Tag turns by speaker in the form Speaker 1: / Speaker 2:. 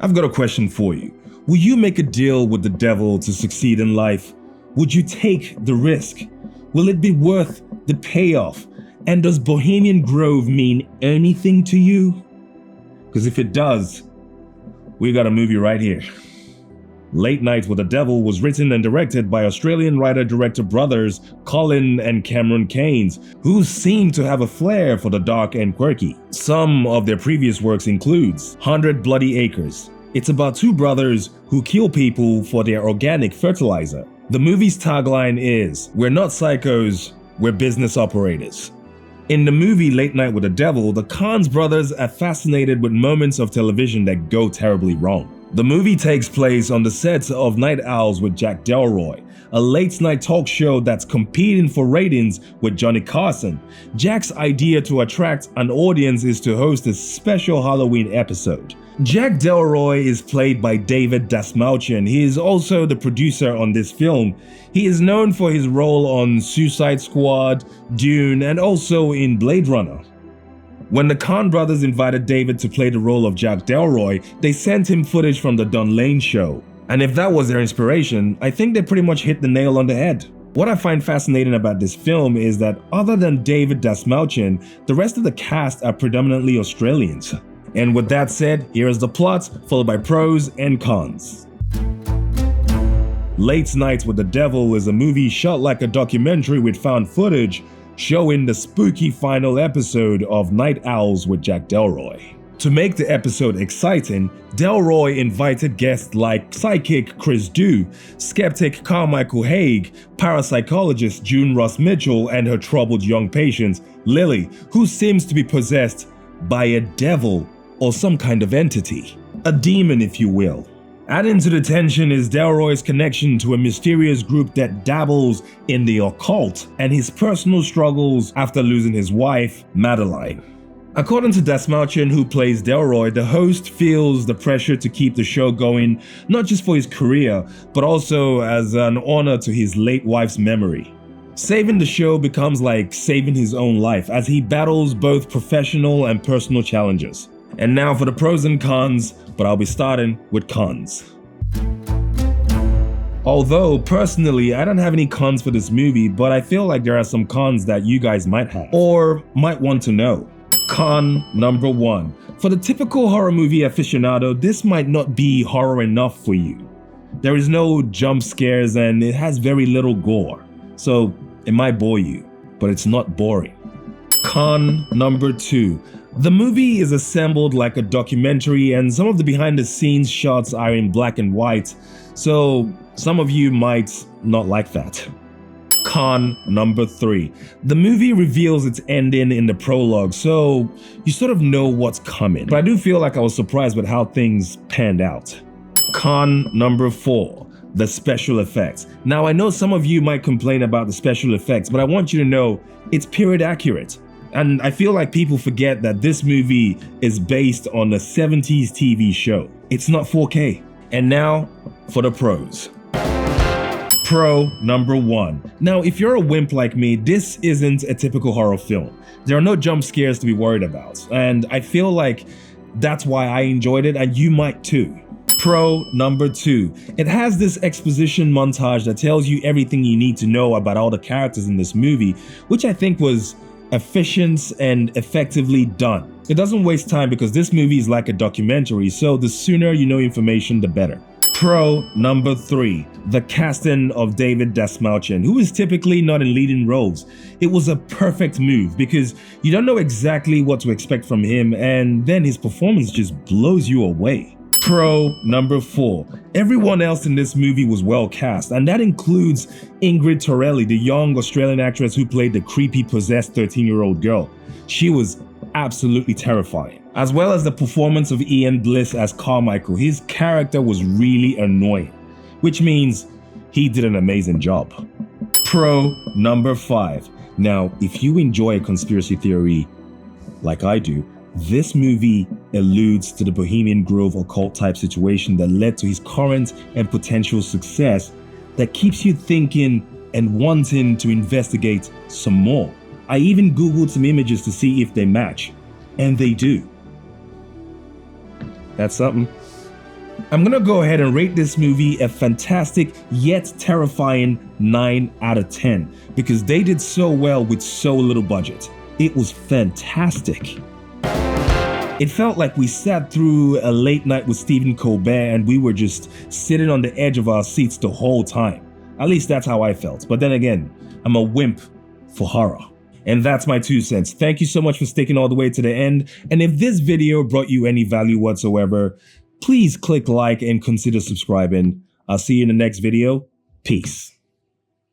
Speaker 1: I've got a question for you. Will you make a deal with the devil to succeed in life? Would you take the risk? Will it be worth the payoff? And does Bohemian Grove mean anything to you? Because if it does, we got a movie right here. Late Night with the Devil was written and directed by Australian writer-director brothers Colin and Cameron Keynes, who seem to have a flair for the dark and quirky. Some of their previous works includes 100 Bloody Acres. It's about two brothers who kill people for their organic fertilizer. The movie's tagline is, "We're not psychos, we're business operators." In the movie Late Night with the Devil, the Keynes brothers are fascinated with moments of television that go terribly wrong. The movie takes place on the sets of Night Owls with Jack Delroy, a late-night talk show that's competing for ratings with Johnny Carson. Jack's idea to attract an audience is to host a special Halloween episode. Jack Delroy is played by David Dastmalchian. He is also the producer on this film. He is known for his role on Suicide Squad, Dune, and also in Blade Runner. When the Keynes brothers invited David to play the role of Jack Delroy, they sent him footage from the Don Lane show. And if that was their inspiration, I think they pretty much hit the nail on the head. What I find fascinating about this film is that other than David Dastmalchian, the rest of the cast are predominantly Australians. And with that said, here is the plot, followed by pros and cons. Late Night with the Devil is a movie shot like a documentary with found footage, showing the spooky final episode of Night Owls with Jack Delroy. To make the episode exciting, Delroy invited guests like psychic Chris Dew, skeptic Carmichael Haig, parapsychologist June Ross Mitchell, and her troubled young patient, Lily, who seems to be possessed by a devil or some kind of entity. A demon, if you will. Adding to the tension is Delroy's connection to a mysterious group that dabbles in the occult and his personal struggles after losing his wife, Madeline. According to Dastmalchian, who plays Delroy, the host feels the pressure to keep the show going, not just for his career, but also as an honor to his late wife's memory. Saving the show becomes like saving his own life as he battles both professional and personal challenges. And now for the pros and cons, but I'll be starting with cons. Although, personally, I don't have any cons for this movie, but I feel like there are some cons that you guys might have, or might want to know. Con number 1. For the typical horror movie aficionado, this might not be horror enough for you. There is no jump scares and it has very little gore, so it might bore you, but it's not boring. Con number 2. The movie is assembled like a documentary and some of the behind the scenes shots are in black and white, so some of you might not like that. Con number 3. The movie reveals its ending in the prologue, so you sort of know what's coming. But I do feel like I was surprised with how things panned out. Con number 4. The special effects. Now I know some of you might complain about the special effects, but I want you to know it's period accurate. And I feel like people forget that this movie is based on a 70s TV show. It's not 4K. And now for the pros. Pro number 1. Now, if you're a wimp like me, this isn't a typical horror film. There are no jump scares to be worried about. And I feel like that's why I enjoyed it, and you might too. Pro number 2. It has this exposition montage that tells you everything you need to know about all the characters in this movie, which I think was efficient and effectively done. It doesn't waste time because this movie is like a documentary, so the sooner you know information, the better. Pro number 3. The casting of David Dastmalchian, who is typically not in leading roles. It was a perfect move because you don't know exactly what to expect from him, and then his performance just blows you away. Pro number 4. Everyone else in this movie was well cast, and that includes Ingrid Torelli, the young Australian actress who played the creepy possessed 13-year-old girl. She was absolutely terrifying. As well as the performance of Ian Bliss as Carmichael. His character was really annoying, which means he did an amazing job. Pro number 5. Now, if you enjoy a conspiracy theory like I do, this movie alludes to the Bohemian Grove occult type situation that led to his current and potential success that keeps you thinking and wanting to investigate some more. I even googled some images to see if they match, and they do. That's something. I'm gonna go ahead and rate this movie a fantastic yet terrifying 9 out of 10 because they did so well with so little budget. It was fantastic. It felt like we sat through a late night with Stephen Colbert and we were just sitting on the edge of our seats the whole time. At least that's how I felt. But then again, I'm a wimp for horror. And that's my 2 cents. Thank you so much for sticking all the way to the end. And if this video brought you any value whatsoever, please click like and consider subscribing. I'll see you in the next video. Peace.